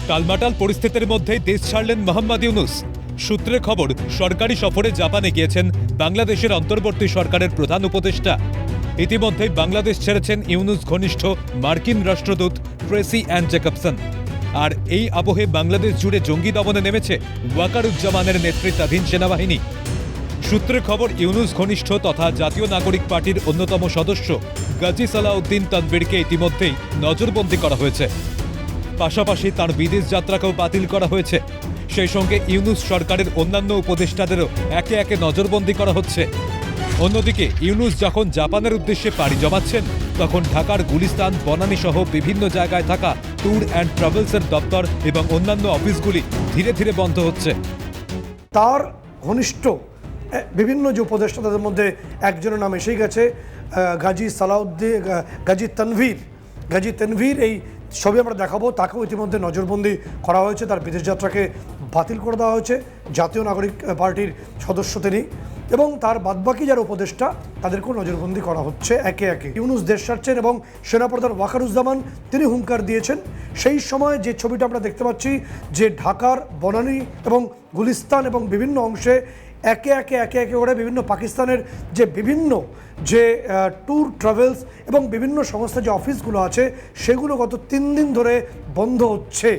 টালমাটাল পরিস্থিতির মধ্যেই দেশ ছাড়লেন মোহাম্মদ ইউনূস। সূত্রে খবর, সরকারি সফরে জাপানে গিয়েছেন বাংলাদেশের অন্তর্বর্তী সরকারের প্রধান উপদেষ্টা। ইতিমধ্যেই বাংলাদেশ ছেড়েছেন ইউনূস ঘনিষ্ঠ মার্কিন রাষ্ট্রদূত ট্রেসি অ্যান জ্যাকবসন। আর এই আবহে বাংলাদেশ জুড়ে জঙ্গি দমনে নেমেছে ওয়াকারুজ্জামানের নেতৃত্বাধীন সেনাবাহিনী। সূত্রে খবর, ইউনূস ঘনিষ্ঠ তথা জাতীয় নাগরিক পার্টির অন্যতম সদস্য গাজী সালাউদ্দিন তানভীরকে ইতিমধ্যেই নজরবন্দি করা হয়েছে। পাশাপাশি তার বিদেশ যাত্রাকেও বাতিল করা হয়েছে। সেই সঙ্গে ইউনূস সরকারের অন্যান্য উপদেষ্টাদেরও একে একে নজরবন্দি করা হচ্ছে। অন্যদিকে ইউনূস যখন জাপানের উদ্দেশ্যে পাড়ি জমাচ্ছেন, তখন ঢাকার গুলিস্তান, বনানী সহ বিভিন্ন জায়গায় থাকা ট্যুর অ্যান্ড ট্রাভেলসের দপ্তর এবং অন্যান্য অফিসগুলি ধীরে ধীরে বন্ধ হচ্ছে। তার ঘনিষ্ঠ বিভিন্ন যে উপদেষ্টা, তাদের মধ্যে একজনের নাম এসেই গেছে, গাজী তানভীর। এই ছবি আমরা দেখাবো। তাকেও ইতিমধ্যে নজরবন্দি করা হয়েছে, তার বিদেশ যাত্রাকে বাতিল করে দেওয়া হয়েছে। জাতীয় নাগরিক পার্টির সদস্য তিনি, এবং তার বাদবাকি যারা উপদেষ্টা তাদেরকেও নজরবন্দি করা হচ্ছে একে একে। ইউনূস দেশ ছাড়ছেন এবং সেনাপ্রধান ওয়াকারুজ্জামান তিনি হুঙ্কার দিয়েছেন। সেই সময় যে ছবিটা আমরা দেখতে পাচ্ছি, যে ঢাকার বনানী এবং গুলিস্তান এবং বিভিন্ন অংশে একে একে করে বিভিন্ন পাকিস্তানের বিভিন্ন ট্যুর ট্রাভেলস এবং বিভিন্ন সংস্থা যে অফিসগুলো আছে, সেগুলো গত 3 দিন ধরে বন্ধ হচ্ছে।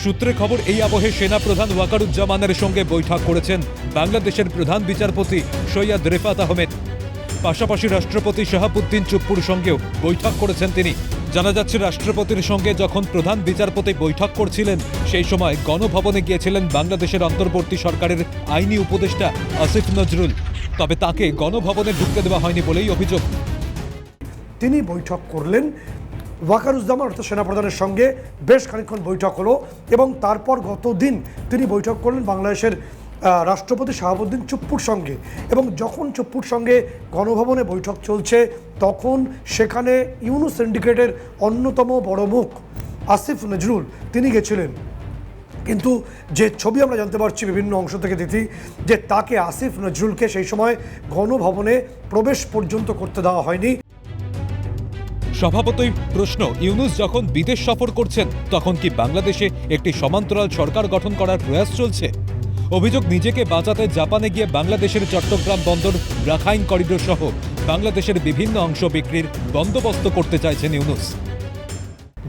সূত্রে খবর, এই আবহে সেনাপ্রধান ওয়াকারুজ্জামানের সঙ্গে বৈঠক করেছেন বাংলাদেশের প্রধান বিচারপতি সৈয়দ রেফাত আহমেদ। পাশাপাশি রাষ্ট্রপতি শাহাবুদ্দিন চুপ্পুর সঙ্গেও বৈঠক করেছেন তিনি। জানা যাচ্ছে, রাষ্ট্রপতির সঙ্গে যখন প্রধান বিচারপতি বৈঠক করছিলেন, সেই সময় গণভবনে গিয়েছিলেন বাংলাদেশের অন্তর্বর্তী সরকারের আইনি উপদেষ্টা আসিফ নজরুল। তবে তাকে গণভবনে ঢুকতে দেওয়া হয়নি বলেই অভিযোগ। তিনি বৈঠক করলেন ওয়াকারুজ্জামান অর্থাৎ সেনাপ্রধানের সঙ্গে, বেশ খানিকক্ষণ বৈঠক হলো, এবং তারপর গত দিন তিনি বৈঠক করলেন বাংলাদেশের রাষ্ট্রপতি শাহাবুদ্দিন চুপ্পুর সঙ্গে। এবং যখন চুপ্পুর সঙ্গে গণভবনে বৈঠক চলছে, তখন সেখানে ইউনূস সিন্ডিকেটের অন্যতম বড় মুখ আসিফ নজরুল তিনি গেছিলেন। কিন্তু যে ছবি আমরা জানতে পারছি বিভিন্ন অংশ থেকে দিতি, যে তাকে আসিফ নজরুলকে সেই সময় গণভবনে প্রবেশ পর্যন্ত করতে দেওয়া হয়নি। স্বভাবতই প্রশ্ন, ইউনূস যখন বিদেশ সফর করছেন, তখন কি বাংলাদেশে একটি সমান্তরাল সরকার গঠন করার প্রয়াস চলছে? অভিযোগ, নিজেকে বাঁচাতে জাপানে গিয়ে বাংলাদেশের চট্টগ্রাম বন্দর, রাখাইন করিডোর সহ বাংলাদেশের বিভিন্ন অংশ বিক্রির বন্দোবস্ত করতে চাইছেন ইউনূস।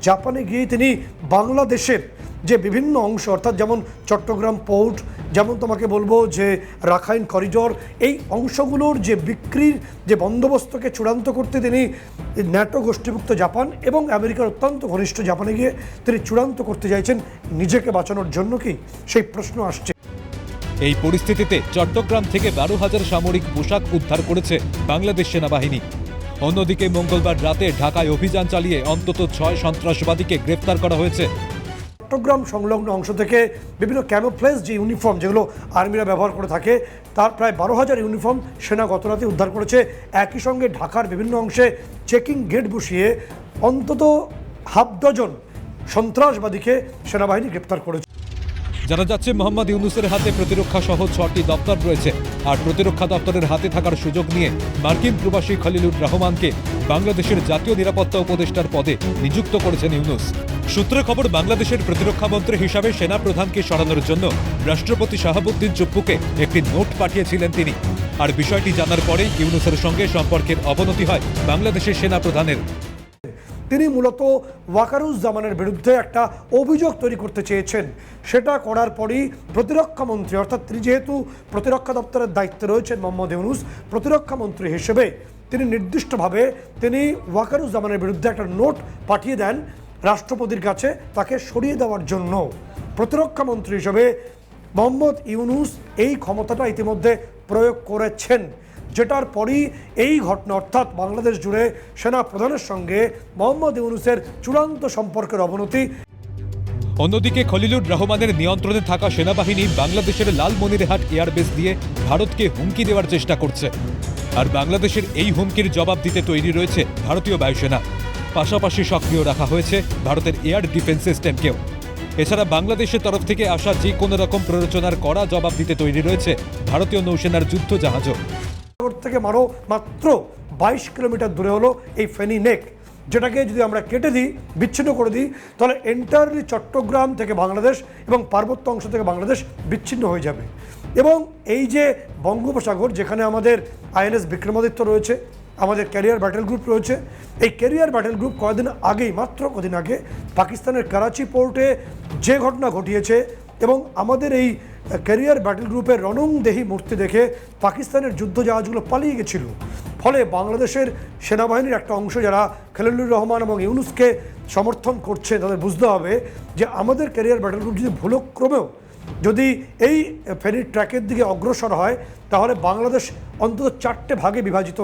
জাপানে গিয়ে তিনি বাংলাদেশের যে বিভিন্ন অংশ, অর্থাৎ যেমন চট্টগ্রাম পোর্ট, যেমন তোমাকে বলবো যে রাখাইন করিডোর, এই অংশগুলোর যে বিক্রির যে বন্দোবস্তকে চূড়ান্ত করতে তিনি ন্যাটো গোষ্ঠীভুক্ত জাপান এবং আমেরিকার অত্যন্ত ঘনিষ্ঠ জাপানে গিয়ে তিনি চূড়ান্ত করতে চাইছেন নিজেকে বাঁচানোর জন্য। কি সেই প্রশ্ন আসছে। এই পরিস্থিতিতে চট্টগ্রাম থেকে 12,000 সামরিক পোশাক উদ্ধার করেছে বাংলাদেশ সেনাবাহিনী। অন্যদিকে মঙ্গলবার রাতে ঢাকায় অভিযান চালিয়ে অন্তত 6 সন্ত্রাসবাদীকে গ্রেফতার করা হয়েছে। চট্টগ্রাম সংলগ্ন অংশ থেকে বিভিন্ন ক্যামোফ্লেজ যে ইউনিফর্ম যেগুলো আর্মিরা ব্যবহার করে থাকে, তার প্রায় 12,000 ইউনিফর্ম সেনা গতরাতে উদ্ধার করেছে। একই সঙ্গে ঢাকার বিভিন্ন অংশে চেকিং গেট বসিয়ে অন্তত 6 সন্ত্রাসবাদীকে সেনাবাহিনী গ্রেপ্তার করেছে। জানা যাচ্ছে, মোহাম্মদ ইউনূসের হাতে প্রতিরক্ষা সহ 6টি দপ্তর রয়েছে। আর প্রতিরক্ষা দপ্তরের হাতে থাকার সুযোগ নিয়ে মার্কিন প্রবাসী খলিলুর রহমানকে বাংলাদেশের জাতীয় নিরাপত্তা উপদেষ্টার পদে নিযুক্ত করেছেন ইউনূস। সূত্রে খবর, বাংলাদেশের প্রতিরক্ষা মন্ত্রী হিসাবে সেনা প্রধানকে সরানোর জন্য রাষ্ট্রপতি শাহাবুদ্দিন চুপ্পুকে একটি নোট পাঠিয়েছিলেন তিনি। আর বিষয়টি জানার পরেই ইউনূসের সঙ্গে সম্পর্কের অবনতি হয় বাংলাদেশের সেনা প্রধানের। তিনি মূলত ওয়াকারুজ্জামানের বিরুদ্ধে একটা অভিযোগ তৈরি করতে চেয়েছেন। সেটা করার পরই প্রতিরক্ষা মন্ত্রী, অর্থাৎ তিনি যেহেতু প্রতিরক্ষা দপ্তরের দায়িত্বে রয়েছেন মোহাম্মদ ইউনূস, প্রতিরক্ষা মন্ত্রী হিসেবে তিনি নির্দিষ্টভাবে তিনি ওয়াকারুজ্জামানের বিরুদ্ধে একটা নোট পাঠিয়ে দেন রাষ্ট্রপতির কাছে তাকে সরিয়ে দেওয়ার জন্য। প্রতিরক্ষা মন্ত্রী হিসেবে মোহাম্মদ ইউনূস এই ক্ষমতাটা ইতিমধ্যে প্রয়োগ করেছেন, যেটার পরই এই ঘটনা, অর্থাৎ বাংলাদেশ জুড়ে সেনা প্রধানের সঙ্গে মোহাম্মদ ইউনূসের চূড়ান্ত সম্পর্কের অবনতি। অন্যদিকে খলিলুর রহমানের নিয়ন্ত্রণে থাকা সেনাবাহিনী বাংলাদেশের লালমনিরহাট এয়ারবেস দিয়ে ভারতকে হুমকি দেওয়ার চেষ্টা করছে। আর বাংলাদেশের এই হুমকির জবাব দিতে তৈরি রয়েছে ভারতীয় বায়ুসেনা। পাশাপাশি সক্রিয় রাখা হয়েছে ভারতের এয়ার ডিফেন্স সিস্টেমকেও। এছাড়া বাংলাদেশের তরফ থেকে আসা যে কোনো রকম প্ররোচনার কড়া জবাব দিতে তৈরি রয়েছে ভারতীয় নৌসেনার যুদ্ধ জাহাজও। থেকে মাত্র 22 কিলোমিটার দূরে হলো এই ফেনী নেক, যেটাকে যদি আমরা কেটে দিই, বিচ্ছিন্ন করে দিই, তাহলে এন্টায়ারলি চট্টগ্রাম থেকে বাংলাদেশ এবং পার্বত্য অংশ থেকে বাংলাদেশ বিচ্ছিন্ন হয়ে যাবে। এবং এই যে বঙ্গোপসাগর, যেখানে আমাদের আইএনএস বিক্রমাদিত্য রয়েছে, আমাদের ক্যারিয়ার ব্যাটেল গ্রুপ রয়েছে, এই ক্যারিয়ার ব্যাটেল গ্রুপ মাত্র কদিন আগে পাকিস্তানের করাচি পোর্টে যে ঘটনা ঘটিয়েছে, এবং আমাদের এই ক্যারিয়ার ব্যাটেল গ্রুপের রণংদেহী মূর্তি দেখে পাকিস্তানের যুদ্ধ জাহাজগুলো পালিয়ে গেছিল। ফলে বাংলাদেশের সেনাবাহিনীর একটা অংশ, যারা খলিলুর রহমান এবং ইউনুসকে সমর্থন করছে, তাদের বুঝতে হবে যে আমাদের ক্যারিয়ার ব্যাটেল গ্রুপ যদি ভুলক্রমেও যদি এই ফেরির ট্র্যাকের দিকে অগ্রসর হয়, তাহলে বাংলাদেশ অন্তত 4টে ভাগে বিভাজিত।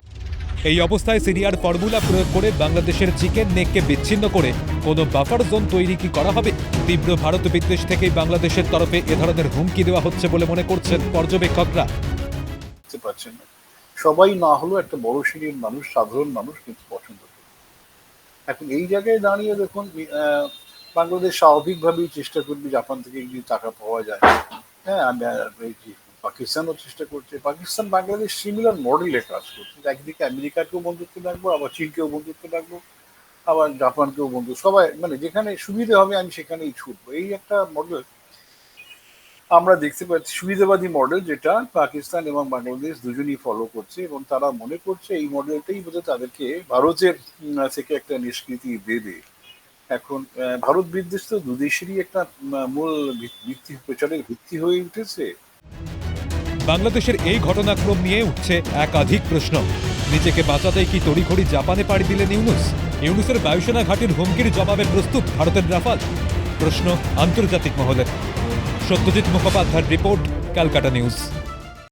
এই অবস্থায় সিরিয়ার ফর্মুলা প্রয়োগ করে বাংলাদেশের চিকেন নেককে বিচ্ছিন্ন করে কোনো বাফার জোন তৈরি কি করা হবে? তীব্র ভারত বিদ্বেষ থেকেই বাংলাদেশের তরফে এ ধরনের হুমকি দেওয়া হচ্ছে বলে মনে করছেন পর্যবেক্ষকরা। সবাই না হলেও একটা বড় শ্রেণীর মানুষ, সাধারণ মানুষ কিন্তু পছন্দ করে। এখন এই জায়গায় দাঁড়িয়ে দেখুন, বাংলাদেশ স্বাভাবিকভাবেই চেষ্টা করবে জাপান থেকে যদি টাকা পাওয়া যায়। হ্যাঁ, পাকিস্তানও চেষ্টা করছে। পাকিস্তান বাংলাদেশ সিমিলার মডেলে কাজ করছে। একদিকে আমেরিকাকেও বন্ধুত্ব রাখবো, আবার চীনকেও বন্ধুত্ব রাখবো, আবার জাপানকেও বন্ধু, সবাই মানে যেখানে সুবিধা হবে আমি সেখানেই ছুটবো। এই একটা মডেল আমরা দেখতে পাচ্ছি, সুবিধাবাদী মডেল, যেটা পাকিস্তান এবং বাংলাদেশ দুজনই ফলো করছে, এবং তারা মনে করছে এই মডেলটাই বোধহয় তাদেরকে ভারতের থেকে একটা নিষ্কৃতি দেবে। এখন ভারত বিদ্বেষ তো দুদেশেরই একটা মূল প্রচারের ভিত্তি হয়ে উঠেছে। বাংলাদেশের এই ঘটনাক্রম নিয়ে উঠছে একাধিক প্রশ্ন। নিজেকে বাঁচাতে কি তড়িঘড়ি জাপানে পাড়ি দিলেন ইউনুসের বায়ুসেনা ঘাঁটির হুমকির জবাবে প্রস্তুত ভারতের রাফাল? প্রশ্ন আন্তর্জাতিক মহলের। সত্যজিৎ মুখোপাধ্যায়ের রিপোর্ট, ক্যালকাটা নিউজ।